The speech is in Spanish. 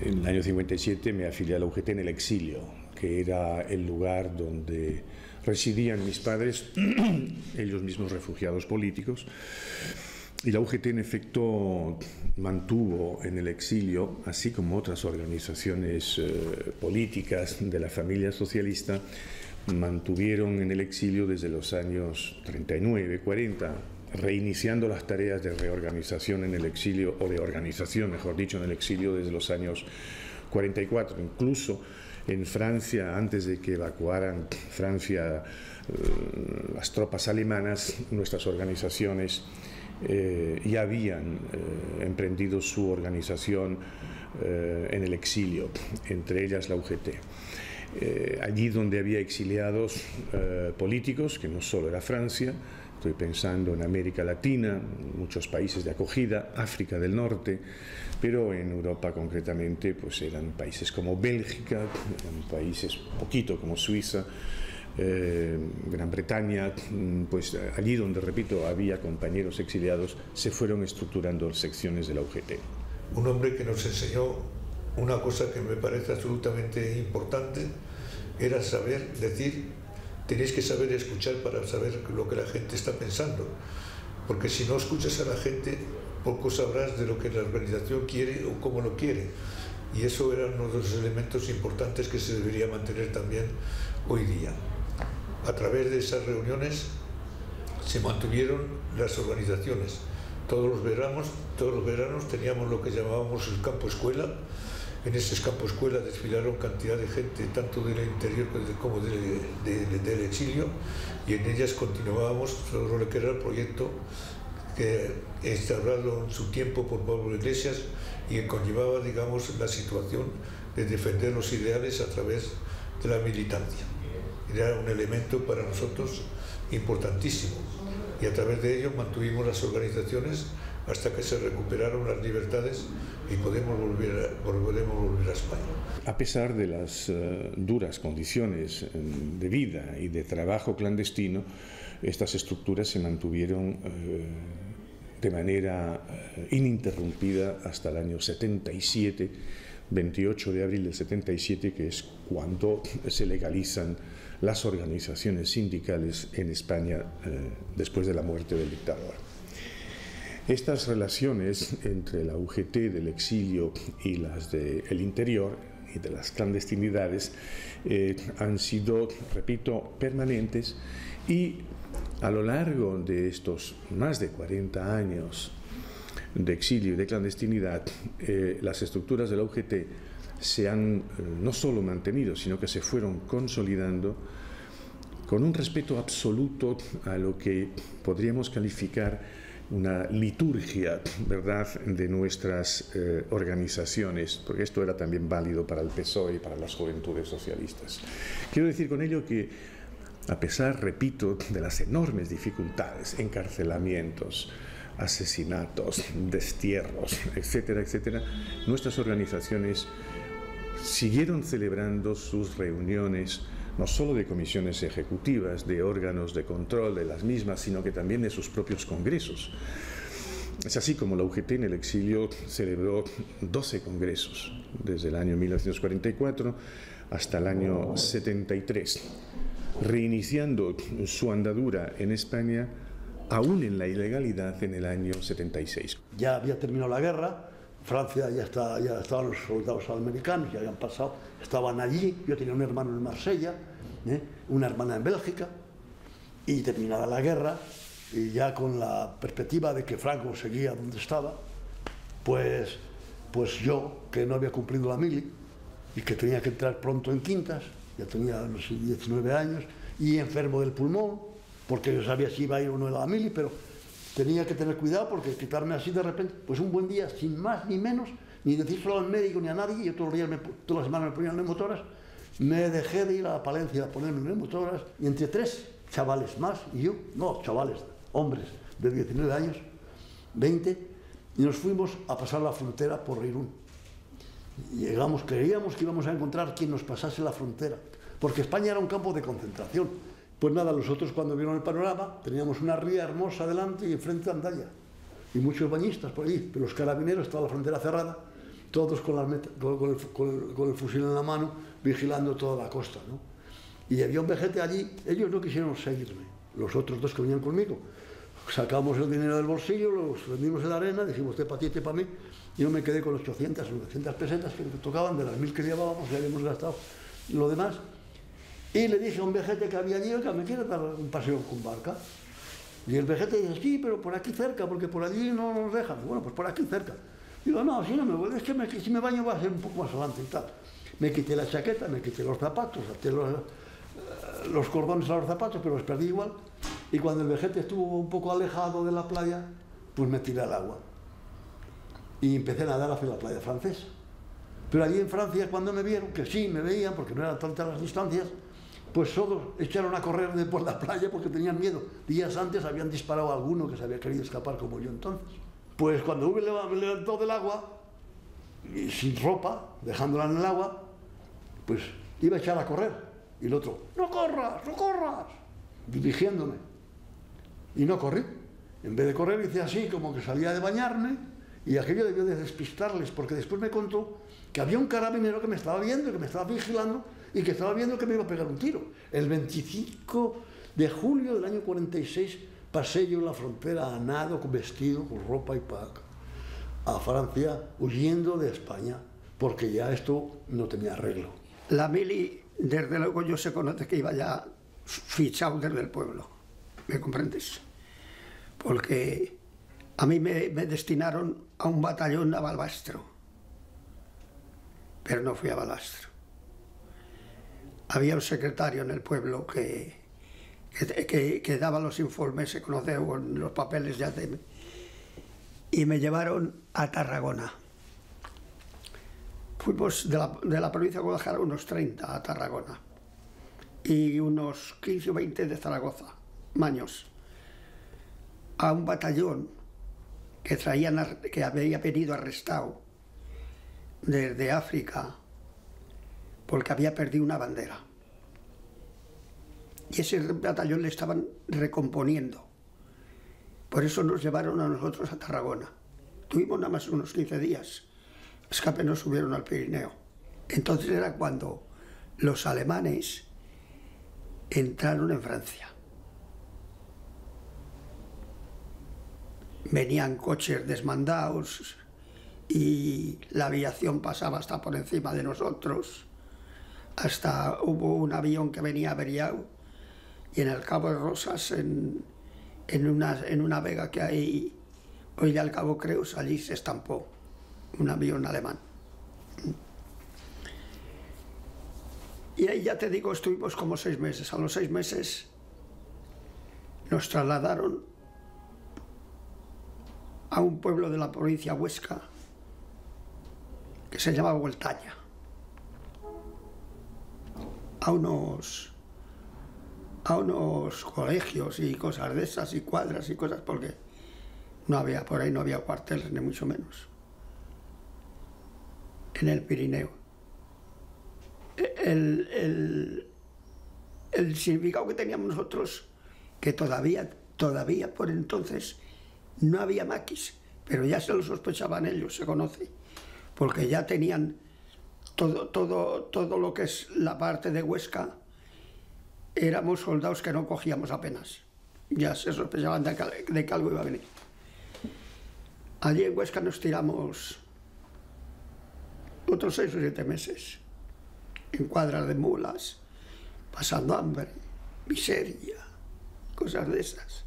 En el año 57 me afilié a la UGT en el exilio, que era el lugar donde residían mis padres, ellos mismos refugiados políticos. Y la UGT, en efecto, mantuvo en el exilio, así como otras organizaciones políticas de la familia socialista, mantuvieron en el exilio desde los años 39, 40, reiniciando las tareas de reorganización en el exilio, o de organización, mejor dicho, en el exilio desde los años 44. Incluso en Francia, antes de que evacuaran Francia las tropas alemanas, nuestras organizaciones ya habían emprendido su organización en el exilio, entre ellas la UGT. Allí donde había exiliados políticos, que no solo era Francia, estoy pensando en América Latina, muchos países de acogida, África del Norte, pero en Europa concretamente pues eran países como Bélgica, eran países poquito como Suiza, Gran Bretaña, pues allí donde, repito, había compañeros exiliados, se fueron estructurando secciones de la UGT. Un hombre que nos enseñó una cosa que me parece absolutamente importante, era saber decir, tenéis que saber escuchar para saber lo que la gente está pensando, porque si no escuchas a la gente, poco sabrás de lo que la organización quiere o cómo lo quiere. Y eso eran uno de los elementos importantes que se debería mantener también hoy día. A través de esas reuniones se mantuvieron las organizaciones. Todos los veranos teníamos lo que llamábamos el campo escuela. En ese campo escuela desfilaron cantidad de gente, tanto del interior como del exilio, y en ellas continuábamos todo lo que era el proyecto instaurado en su tiempo por Pablo Iglesias y que conllevaba, digamos, la situación de defender los ideales a través de la militancia. Era un elemento para nosotros importantísimo, y a través de ello mantuvimos las organizaciones hasta que se recuperaron las libertades y podemos volver a España. A pesar de las duras condiciones de vida y de trabajo clandestino, estas estructuras se mantuvieron de manera ininterrumpida hasta el año 77, 28 de abril del 77, que es cuando se legalizan las organizaciones sindicales en España después de la muerte del dictador. Estas relaciones entre la UGT del exilio y las del interior y de las clandestinidades han sido, repito, permanentes, y a lo largo de estos más de 40 años de exilio y de clandestinidad, las estructuras de la UGT se han no solo mantenido, sino que se fueron consolidando con un respeto absoluto a lo que podríamos calificar una liturgia, ¿verdad?, de nuestras organizaciones, porque esto era también válido para el PSOE y para las juventudes socialistas. Quiero decir con ello que, a pesar, repito, de las enormes dificultades, encarcelamientos, asesinatos, destierros, etcétera, etcétera, nuestras organizaciones siguieron celebrando sus reuniones, no solo de comisiones ejecutivas, de órganos de control de las mismas, sino que también de sus propios congresos. Es así como la UGT en el exilio celebró 12 congresos, desde el año 1944 hasta el año 73, reiniciando su andadura en España, aún en la ilegalidad, en el año 76. Ya había terminado la guerra, Francia ya estaban los soldados americanos, ya habían pasado, estaban allí, yo tenía un hermano en Marsella, una hermana en Bélgica, y terminada la guerra, y ya con la perspectiva de que Franco seguía donde estaba, pues yo, que no había cumplido la mili, y que tenía que entrar pronto en quintas, ya tenía, no sé, 19 años, y enfermo del pulmón, porque yo sabía si iba a ir o no a la mili, pero tenía que tener cuidado, porque quitarme así de repente, pues un buen día, sin más ni menos, ni decírselo al médico ni a nadie, yo todas las semanas me ponía neumotoras, me dejé de ir a Palencia a ponerme neumotoras, y entre 3 chavales más, y yo, no, chavales, hombres de 19 años, 20, y nos fuimos a pasar la frontera por Irún. Llegamos, creíamos que íbamos a encontrar quien nos pasase la frontera, porque España era un campo de concentración. Pues nada, nosotros cuando vieron el panorama, teníamos una ría hermosa delante y enfrente Andaya, y muchos bañistas por allí, pero los carabineros, toda la frontera cerrada, todos con el fusil en la mano, vigilando toda la costa, ¿no? Y había un vejete allí, ellos no quisieron seguirme, los otros dos que venían conmigo. Sacamos el dinero del bolsillo, los vendimos en la arena, dijimos, te para ti, te para mí. Yo me quedé con 800 o 900 pesetas que tocaban de las 1000 que llevábamos, ya habíamos gastado lo demás. Y le dije a un vejete que había allí, oiga, ¿me quiere dar un paseo con barca? Y el vejete dice, sí, pero por aquí cerca, porque por allí no nos dejan. Bueno, pues por aquí cerca. Digo, no, si no me voy, es que si me baño va a ser un poco más adelante y tal. Me quité la chaqueta, me quité los zapatos, até los cordones a los zapatos, pero los perdí igual. Y cuando el vejete estuvo un poco alejado de la playa, pues me tiré al agua. Y empecé a nadar hacia la playa francesa. Pero allí en Francia, cuando me vieron, que sí, me veían, porque no eran tantas las distancias, pues todos echaron a correr de por la playa porque tenían miedo. Días antes habían disparado a alguno que se había querido escapar como yo entonces. Pues cuando me levantó del agua, y sin ropa, dejándola en el agua, pues iba a echar a correr. Y el otro, ¡no corras, no corras!, dirigiéndome. Y no corrí. En vez de correr hice así, como que salía de bañarme, y aquello debió de despistarles, porque después me contó que había un carabinero que me estaba viendo, que me estaba vigilando, y que estaba viendo que me iba a pegar un tiro. El 25 de julio del año 46 pasé yo en la frontera a nado, vestido, con ropa y pack, a Francia, huyendo de España, porque ya esto no tenía arreglo. La mili, desde luego, yo se conoce que iba ya fichado desde el pueblo, ¿me comprendes? Porque a mí me destinaron a un batallón a Balbastro, pero no fui a Balbastro. Había un secretario en el pueblo que daba los informes, se conoce con los papeles ya y me llevaron a Tarragona. Fuimos de la provincia de Guadalajara unos 30 a Tarragona y unos 15 o 20 de Zaragoza, Maños, a un batallón que había venido arrestado desde África porque había perdido una bandera. Y ese batallón le estaban recomponiendo. Por eso nos llevaron a nosotros a Tarragona. Tuvimos nada más unos 15 días. Escape nos subieron al Pirineo. Entonces era cuando los alemanes entraron en Francia. Venían coches desmandados y la aviación pasaba hasta por encima de nosotros. Hasta hubo un avión que venía averiado y en el Cabo de Rosas, en una vega que hay hoy al Cabo Creus, allí se estampó un avión alemán. Y ahí ya te digo, estuvimos como 6 meses. A los 6 meses nos trasladaron a un pueblo de la provincia de Huesca que se llamaba Hueltaña, a unos colegios y cosas de esas, y cuadras y cosas, porque por ahí no había cuarteles, ni mucho menos, en el Pirineo. El significado que teníamos nosotros, que todavía por entonces no había maquis, pero ya se lo sospechaban ellos, se conoce, porque ya tenían todo lo que es la parte de Huesca. Éramos soldados que no cogíamos apenas, ya se sospechaban de que algo iba a venir. Allí en Huesca nos tiramos otros 6 o 7 meses, en cuadras de mulas, pasando hambre, miseria, cosas de esas.